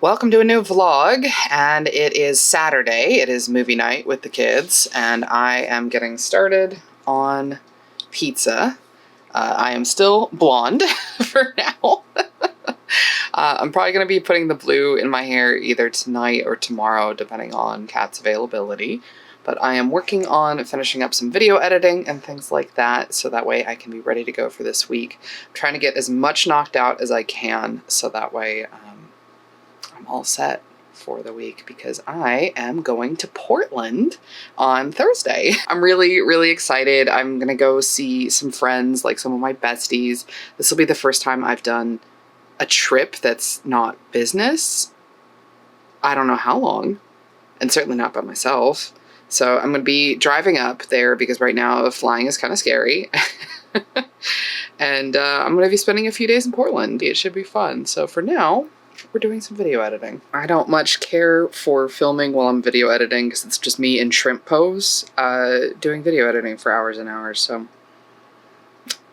Welcome to a new vlog, and it is Saturday. It is movie night with the kids, and I am getting started on pizza. I am still blonde for now. I'm probably going to be putting the blue in my hair either tonight or tomorrow, depending on Kat's availability. But I am working on finishing up some video editing and things like that, so that way I can be ready to go for this week. I'm trying to get as much knocked out as I can, so that way I'm all set for the week because I am going to Portland on Thursday. I'm really, really excited. I'm gonna go see some friends, like some of my besties. This will be the first time I've done a trip that's not business. I don't know how long, and certainly not by myself. So I'm gonna be driving up there because right now flying is kind of scary. And I'm gonna be spending a few days in Portland. It should be fun. So for now, we're doing some video editing. I don't much care for filming while I'm video editing because it's just me in shrimp pose doing video editing for hours and hours. So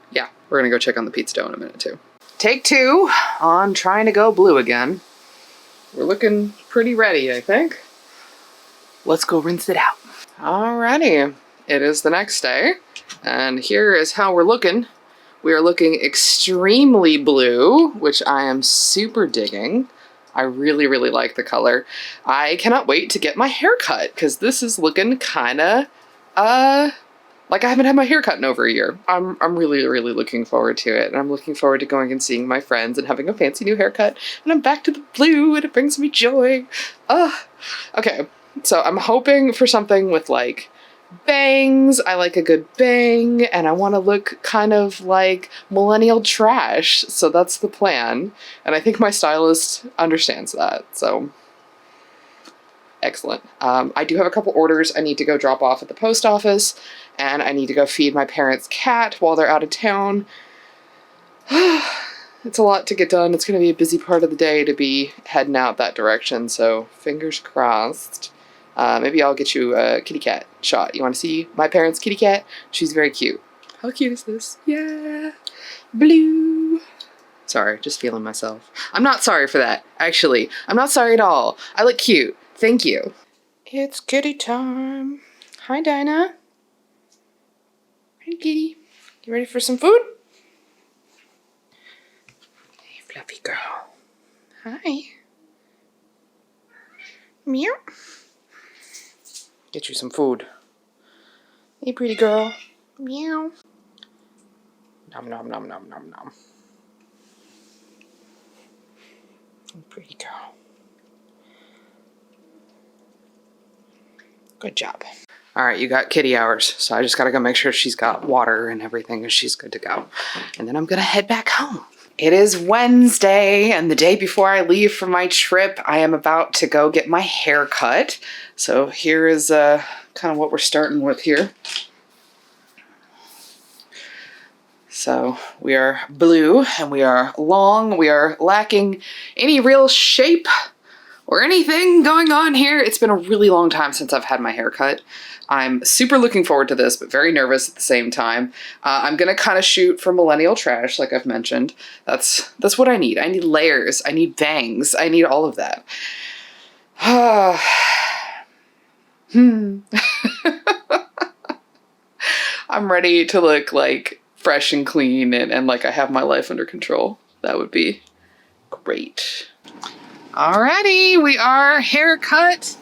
yeah, we're gonna go check on the pizza dough in a minute too. Take two on trying to go blue again. We're looking pretty ready, I think. Let's go rinse it out. Alrighty, it is the next day, and here is how we're looking. We are looking extremely blue, which I am super digging. I really, really like the color. I cannot wait to get my hair cut because this is looking kind of like I haven't had my hair cut in over a year. I'm really, really looking forward to it. And I'm looking forward to going and seeing my friends and having a fancy new haircut. And I'm back to the blue and it brings me joy. Okay, so I'm hoping for something with like bangs. I like a good bang, and I want to look kind of like millennial trash, so that's the plan, and I think my stylist understands that, so excellent. I do have a couple orders I need to go drop off at the post office, and I need to go feed my parents' cat while they're out of town. It's a lot to get done. It's going to be a busy part of the day to be heading out that direction, so fingers crossed. Maybe I'll get you a kitty cat shot. You want to see my parents' kitty cat? She's very cute. How cute is this? Yeah. Blue. Sorry, just feeling myself. I'm not sorry for that, actually. I'm not sorry at all. I look cute. Thank you. It's kitty time. Hi, Dinah. Hi, kitty. You ready for some food? Hey, fluffy girl. Hi. Meow. Get you some food. Hey, pretty girl. Meow. Nom nom nom nom nom nom. Pretty girl. Good job. All right, you got kitty hours, so I just gotta go make sure she's got water and everything and she's good to go. And then I'm gonna head back home. It is Wednesday, and the day before I leave for my trip, I am about to go get my hair cut. So here is kind of what we're starting with here. So we are blue, and we are long. We are lacking any real shape or anything going on here. It's been a really long time since I've had my hair cut. I'm super looking forward to this, but very nervous at the same time. I'm gonna kind of shoot for millennial trash, like I've mentioned. That's what I need. I need layers. I need bangs. I need all of that. I'm ready to look like fresh and clean and like I have my life under control. That would be great. Alrighty, we are haircut.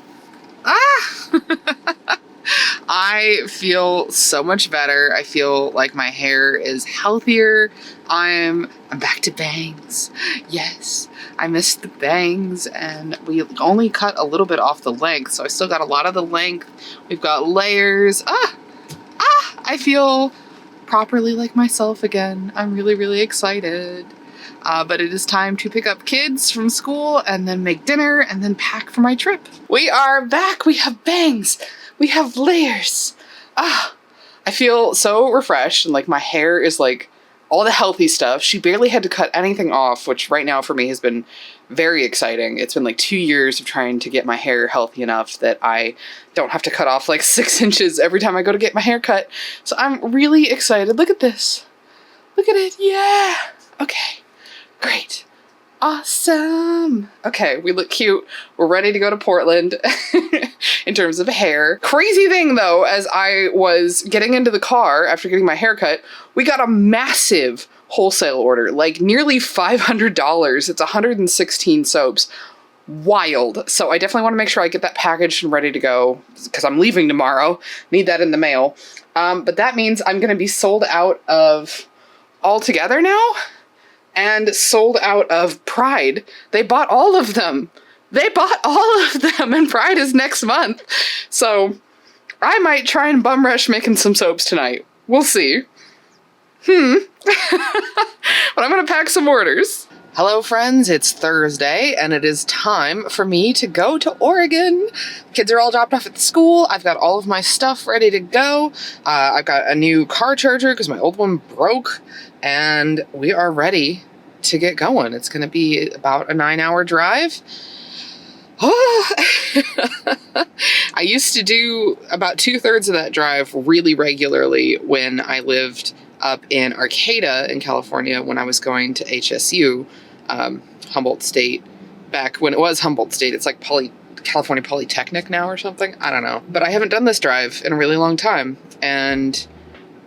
I feel so much better. I feel like my hair is healthier. I'm back to bangs. Yes, I missed the bangs, and we only cut a little bit off the length, so I still got a lot of the length. We've got layers. I feel properly like myself again. I'm really, really excited. But it is time to pick up kids from school and then make dinner and then pack for my trip. We are back. We have bangs. We have layers. I feel so refreshed, and like my hair is like all the healthy stuff. She barely had to cut anything off, which right now for me has been very exciting. It's been like 2 years of trying to get my hair healthy enough that I don't have to cut off like 6 inches every time I go to get my hair cut. So I'm really excited. Look at this. Look at it. Yeah. Okay. Great. Awesome. Okay, we look cute. We're ready to go to Portland in terms of hair. Crazy thing though, as I was getting into the car after getting my hair cut, we got a massive wholesale order, like nearly $500. It's 116 soaps. Wild. So I definitely want to make sure I get that packaged and ready to go because I'm leaving tomorrow. Need that in the mail. But that means I'm going to be sold out of Altogether now and sold out of Pride. They bought all of them. They bought all of them and Pride is next month. So I might try and bum rush making some soaps tonight. We'll see. But I'm going to pack some orders. Hello friends, it's Thursday and it is time for me to go to Oregon. Kids are all dropped off at school. I've got all of my stuff ready to go. I've got a new car charger because my old one broke and we are ready to get going. It's going to be about a 9-hour drive. I used to do about 2/3 of that drive really regularly when I lived up in Arcata in California when I was going to HSU, Humboldt State, back when it was Humboldt State. It's like California Polytechnic now or something. I don't know. But I haven't done this drive in a really long time, and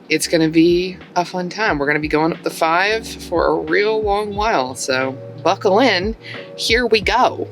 it's going to be a fun time. We're going to be going up the 5 for a real long while, so buckle in. Here we go.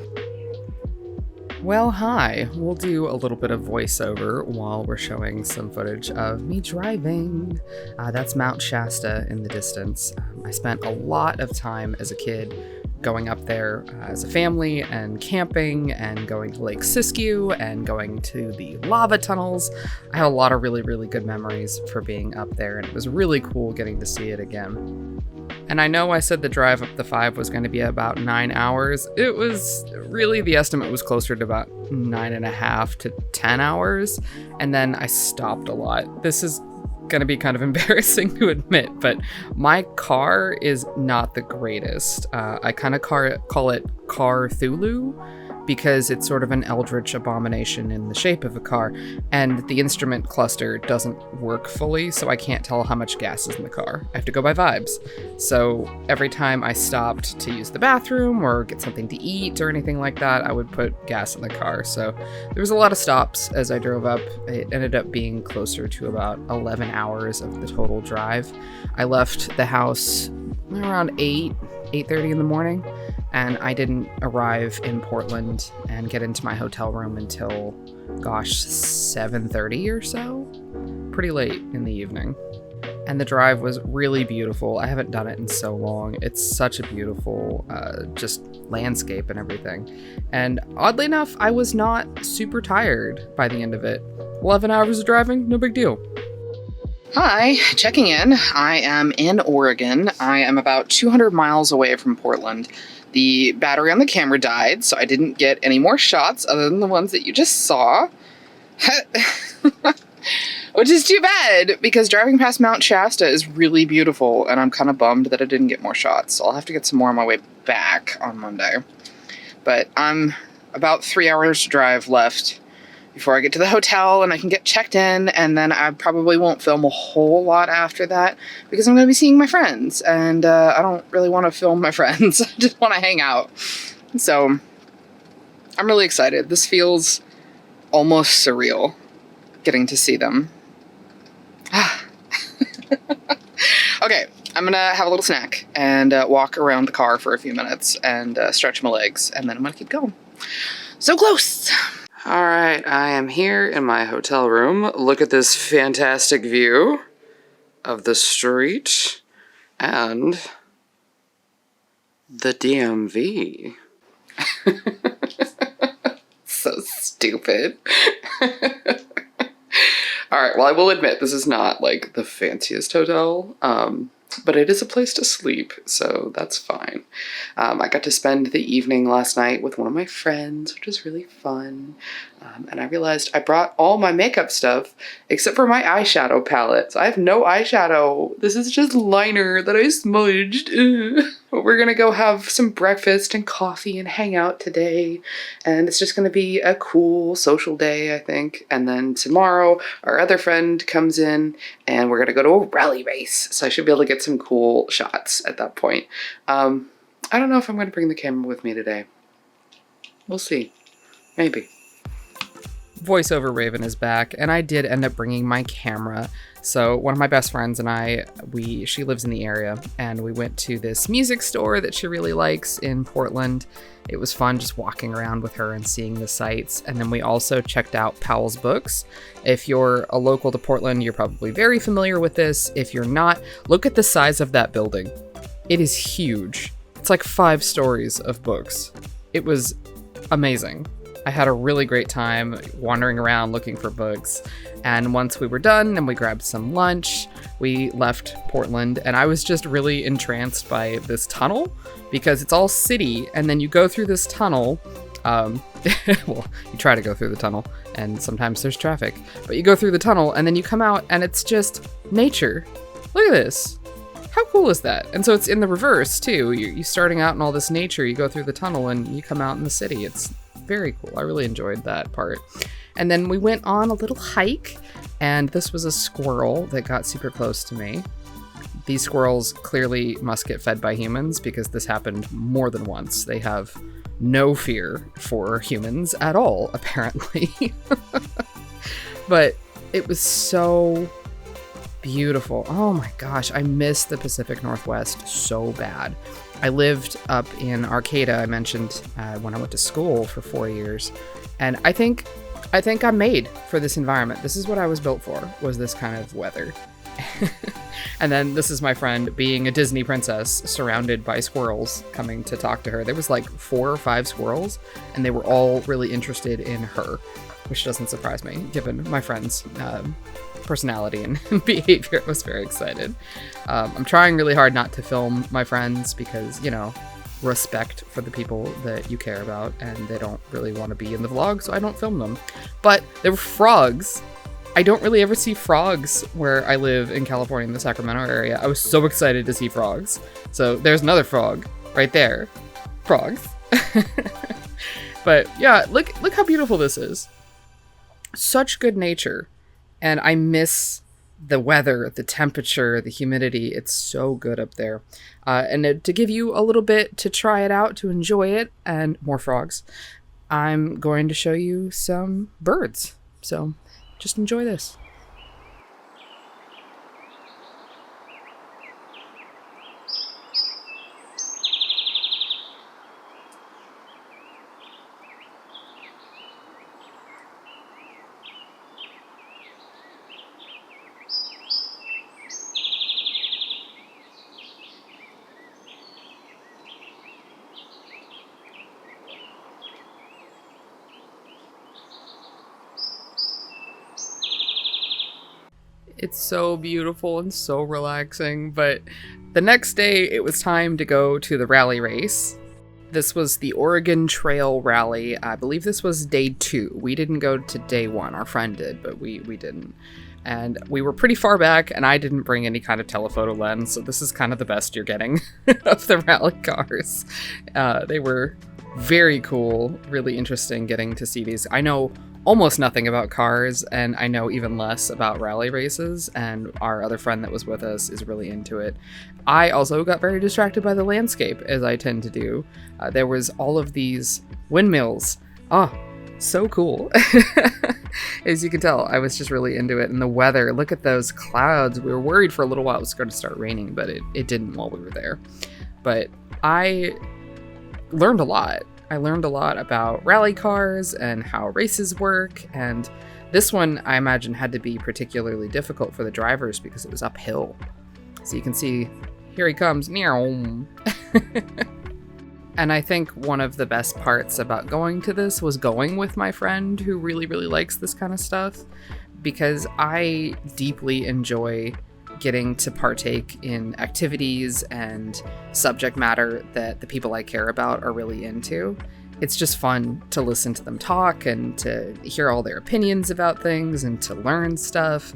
Well, hi. We'll do a little bit of voiceover while we're showing some footage of me driving. That's Mount Shasta in the distance. I spent a lot of time as a kid going up there as a family and camping and going to Lake Siskiyou and going to the lava tunnels. I have a lot of really, really good memories for being up there, and it was really cool getting to see it again. And I know I said the drive up the 5 was going to be about 9 hours. It was really, the estimate was closer to about 9.5 to 10 hours. And then I stopped a lot. This is going to be kind of embarrassing to admit, but my car is not the greatest. I kind of call it Car Thulu, because it's sort of an eldritch abomination in the shape of a car, and the instrument cluster doesn't work fully, so I can't tell how much gas is in the car. I have to go by vibes. So every time I stopped to use the bathroom or get something to eat or anything like that, I would put gas in the car. So there was a lot of stops as I drove up. It ended up being closer to about 11 hours of the total drive. I left the house around 8:30 in the morning, and I didn't arrive in Portland and get into my hotel room until, 7:30 or so. Pretty late in the evening. And the drive was really beautiful. I haven't done it in so long. It's such a beautiful, just landscape and everything. And oddly enough, I was not super tired by the end of it. 11 hours of driving, no big deal. Hi, checking in. I am in Oregon. I am about 200 miles away from Portland. The battery on the camera died, so I didn't get any more shots other than the ones that you just saw. Which is too bad, because driving past Mount Shasta is really beautiful, and I'm kind of bummed that I didn't get more shots, so I'll have to get some more on my way back on Monday. But I'm about 3 hours to drive left before I get to the hotel and I can get checked in, and then I probably won't film a whole lot after that because I'm going to be seeing my friends, and I don't really want to film my friends. I just want to hang out. So I'm really excited. This feels almost surreal, getting to see them. Okay, I'm going to have a little snack and walk around the car for a few minutes and stretch my legs, and then I'm going to keep going. So close! All right, I am here in my hotel room. Look at this fantastic view of the street and the DMV. So stupid. All right, well, I will admit this is not like the fanciest hotel, but it is a place to sleep, so that's fine. I got to spend the evening last night with one of my friends, which was really fun. And I realized I brought all my makeup stuff except for my eyeshadow palette. So I have no eyeshadow. This is just liner that I smudged. But we're gonna go have some breakfast and coffee and hang out today. And it's just gonna be a cool social day, I think. And then tomorrow, our other friend comes in and we're gonna go to a rally race. So I should be able to get some cool shots at that point. I don't know if I'm going to bring the camera with me today. We'll see. Maybe. Voiceover Raven is back, and I did end up bringing my camera. So one of my best friends and I, she lives in the area, and we went to this music store that she really likes in Portland. It was fun just walking around with her and seeing the sights. And then we also checked out Powell's Books. If you're a local to Portland, you're probably very familiar with this. If you're not, look at the size of that building. It is huge. It's like 5 stories of books. It was amazing. I had a really great time wandering around looking for books. And once we were done and we grabbed some lunch, we left Portland. And I was just really entranced by this tunnel because it's all city. And then you go through this tunnel. Well, you try to go through the tunnel and sometimes there's traffic. But you go through the tunnel and then you come out and it's just nature. Look at this. How cool is that? And so it's in the reverse too. You're starting out in all this nature. You go through the tunnel and you come out in the city. It's very cool. I really enjoyed that part. And then we went on a little hike, and this was a squirrel that got super close to me. These squirrels clearly must get fed by humans because this happened more than once. They have no fear for humans at all, apparently. But it was so beautiful. Oh my gosh, I miss the Pacific Northwest so bad. I lived up in Arcata, I mentioned, when I went to school for 4 years. And I think I'm made for this environment. This is what I was built for, was this kind of weather. And then this is my friend being a Disney princess surrounded by squirrels coming to talk to her. There was like 4 or 5 squirrels, and they were all really interested in her, which doesn't surprise me, given my friend's personality and behavior. I was very excited. I'm trying really hard not to film my friends because, you know, respect for the people that you care about, and they don't really want to be in the vlog, so I don't film them. But there were frogs. I don't really ever see frogs where I live in California, in the Sacramento area. I was so excited to see frogs. So there's another frog right there. Frogs. But yeah, look how beautiful this is. Such good nature. And I miss the weather, the temperature, the humidity. It's so good up there. And to give you a little bit to try it out, to enjoy it, and more frogs, I'm going to show you some birds. So just enjoy this. It's so beautiful and so relaxing, but the next day it was time to go to the rally race. This was the Oregon Trail Rally. I believe this was day 2. We didn't go to day 1. Our friend did, but we didn't. And we were pretty far back, and I didn't bring any kind of telephoto lens, so this is kind of the best you're getting of the rally cars. They were very cool, really interesting getting to see these. I know almost nothing about cars, and I know even less about rally races, and our other friend that was with us is really into it. I also got very distracted by the landscape, as I tend to do. There was all of these windmills. Oh, so cool. As you can tell, I was just really into it. And the weather, look at those clouds. We were worried for a little while it was going to start raining, but it didn't while we were there. But I learned a lot. I learned a lot about rally cars and how races work, and this one I imagine had to be particularly difficult for the drivers because it was uphill. So you can see, here he comes. And I think one of the best parts about going to this was going with my friend who really, really likes this kind of stuff, because I deeply enjoy getting to partake in activities and subject matter that the people I care about are really into. It's just fun to listen to them talk and to hear all their opinions about things and to learn stuff.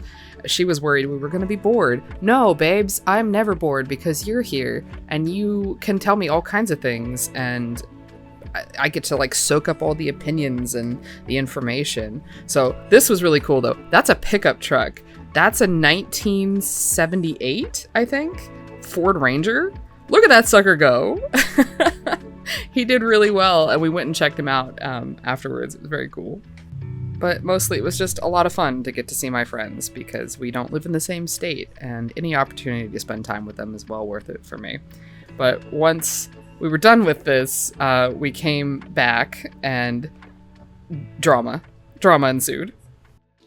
She was worried we were going to be bored. No, babes, I'm never bored because you're here and you can tell me all kinds of things, and I get to like soak up all the opinions and the information. So this was really cool though. That's a pickup truck. That's a 1978, I think, Ford Ranger. look at that sucker go. He did really well, and we went and checked him out afterwards. It was very cool. But mostly it was just a lot of fun to get to see my friends because we don't live in the same state, and any opportunity to spend time with them is well worth it for me. But once we were done with this, we came back and drama ensued.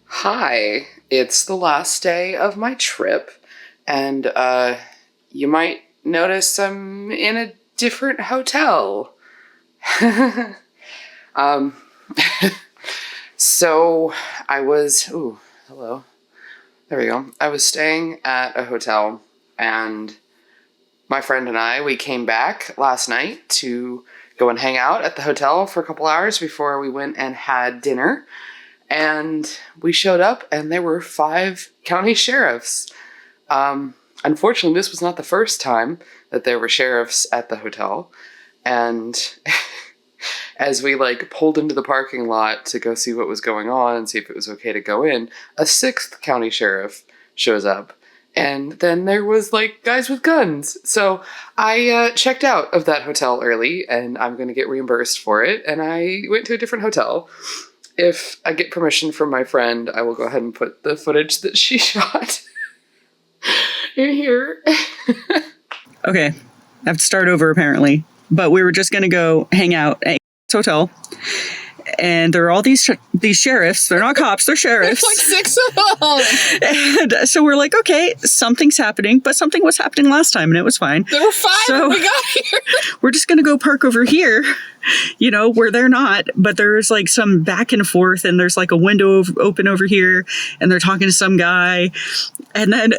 Hi, it's the last day of my trip, and you might notice I'm in a different hotel. So I was, hello. There we go. I was staying at a hotel, and my friend and I, we came back last night to go and hang out at the hotel for a couple hours before we went and had dinner. And we showed up, and there were 5 county sheriffs. Unfortunately, this was not the first time that there were sheriffs at the hotel. And as we pulled into the parking lot to go see what was going on and see if it was okay to go in, a 6th county sheriff shows up. And then there was guys with guns. So I checked out of that hotel early, and I'm going to get reimbursed for it. And I went to a different hotel. If I get permission from my friend, I will go ahead and put the footage that she shot in here. Okay, I have to start over apparently. But we were just going to go hang out at a hotel. And there are all these sheriffs. They're not cops, they're sheriffs. There's 6 of them. And so we're like, okay, something's happening. But something was happening last time, and it was fine. There were 5 when we got here. We're just going to go park over here, where they're not. But there's some back and forth, and there's a window open over here, and they're talking to some guy. And then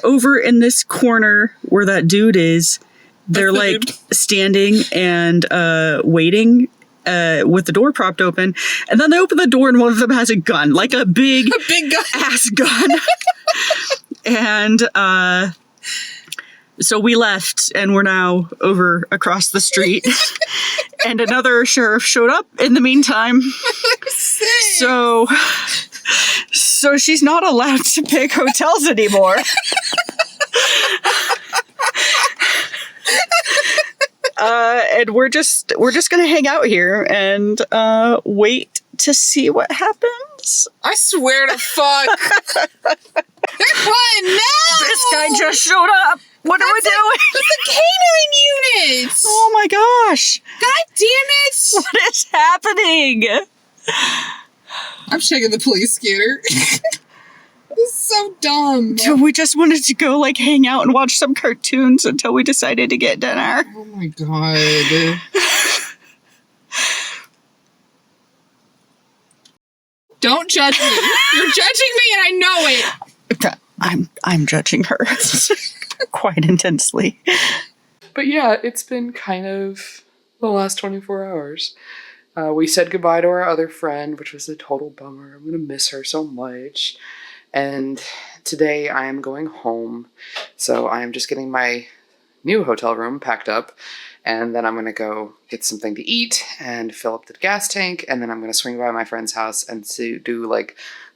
over in this corner where that dude is, they're standing and waiting with the door propped open, and then they open the door and one of them has a gun, a big gun. Ass gun. And so we left, and we're now over across the street. And another sheriff showed up in the meantime. So she's not allowed to pick hotels anymore. And we're just gonna hang out here and wait to see what happens. I swear to fuck. What? No! This guy just showed up. What are we doing? It's a canine unit. Oh my gosh! God damn it! What is happening? I'm checking the police scooter. This is so dumb. So we just wanted to go hang out and watch some cartoons until we decided to get dinner. Oh my god. Don't judge me. You're judging me and I know it. I'm judging her quite intensely. But yeah, it's been kind of the last 24 hours. We said goodbye to our other friend, which was a total bummer. I'm gonna miss her so much. And today I am going home, so I am just getting my new hotel room packed up, and then I'm going to go get something to eat and fill up the gas tank, and then I'm going to swing by my friend's house and do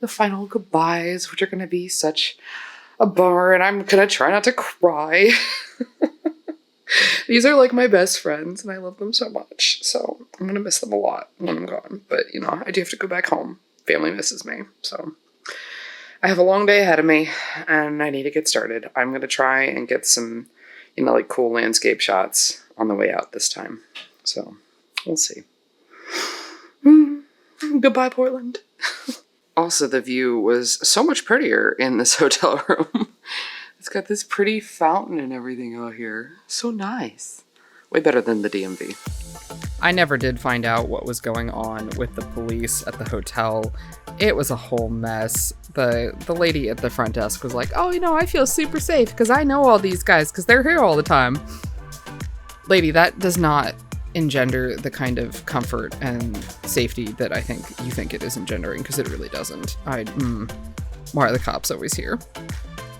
the final goodbyes, which are going to be such a bummer, and I'm going to try not to cry. These are my best friends, and I love them so much, so I'm going to miss them a lot when I'm gone, but I do have to go back home. Family misses me, so I have a long day ahead of me, and I need to get started. I'm going to try and get some, cool landscape shots on the way out this time. So, we'll see. Goodbye, Portland. Also, the view was so much prettier in this hotel room. It's got this pretty fountain and everything out here. So nice. Way better than the DMV. I never did find out what was going on with the police at the hotel. It was a whole mess. The lady at the front desk was like, oh, I feel super safe because I know all these guys because they're here all the time. Lady, that does not engender the kind of comfort and safety that I think you think it is engendering, because it really doesn't. Why are the cops always here?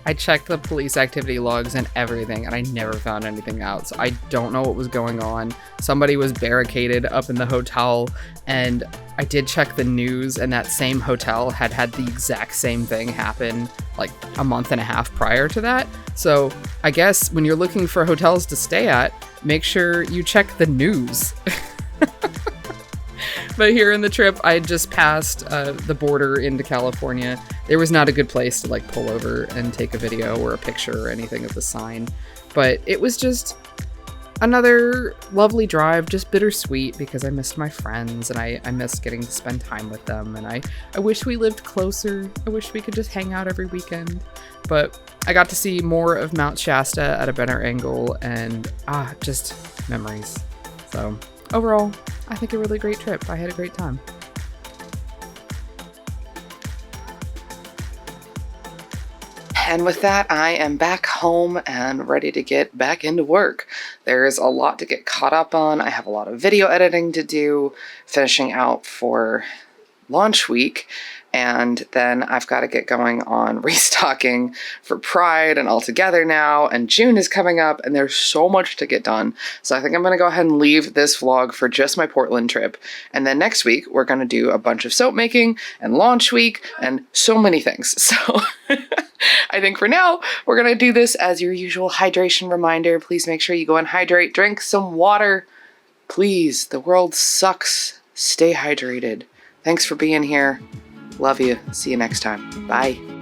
I checked the police activity logs and everything, and I never found anything out. So I don't know what was going on. Somebody was barricaded up in the hotel, and I did check the news, and that same hotel had the exact same thing happen like a month and a half prior to that. So I guess when you're looking for hotels to stay at, make sure you check the news. But here in the trip, I had just passed the border into California. There was not a good place to like pull over and take a video or a picture or anything of the sign. But it was just another lovely drive, just bittersweet because I missed my friends and I missed getting to spend time with them. And I wish we lived closer. I wish we could just hang out every weekend. But I got to see more of Mount Shasta at a better angle and just memories. So overall, I think a really great trip. I had a great time. And with that, I am back home and ready to get back into work. There's a lot to get caught up on. I have a lot of video editing to do, finishing out for launch week. And then I've got to get going on restocking for Pride and All Together now. And June is coming up and there's so much to get done. So I think I'm going to go ahead and leave this vlog for just my Portland trip. And then next week, we're going to do a bunch of soap making and launch week and so many things. So I think for now, we're going to do this as your usual hydration reminder. Please make sure you go and hydrate, drink some water. Please, the world sucks. Stay hydrated. Thanks for being here. Love you. See you next time. Bye.